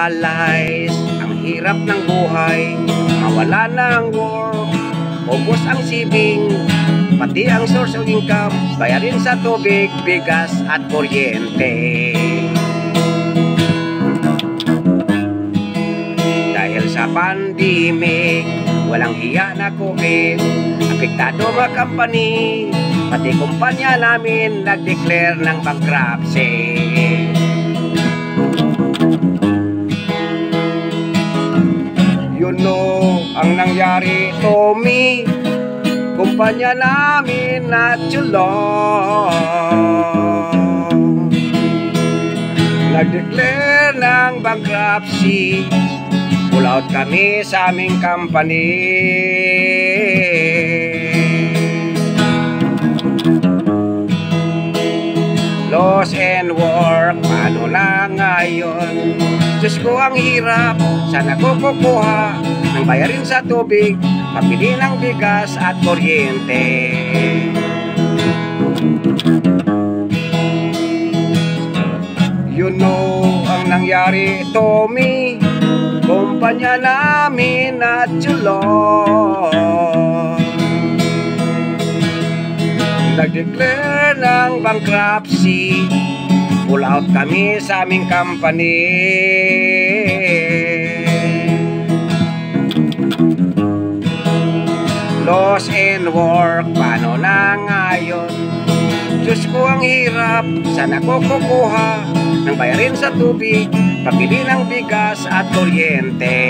realize ang hirap ng buhay, mawala ng work, ubos ang sibing, pati ang source of income, bayarin sa tubig, bigas at kuryente. Dahil sa pandemic, walang hiya na COVID, apektado mga company, pati kumpanya namin nag-declare ng bankruptcy. You know ang nangyari to me, kumpanya namin na tulong, nag-declare ng bankruptcy, pull out kami sa aming company. Loss and work, paano na ngayon? Diyos ko ang hirap, sana ko kukuha ng bayarin sa tubig, pabili ng bigas at kuryente. You know ang nangyari to me, kumpanya namin na tulong, nag-declare ng bankruptcy, pull out kami sa aming company. Loss and work, paano na ngayon? Diyos ko ang hirap, sana ko kukuha ng bayarin sa tubig, pabili ng bigas at kuryente.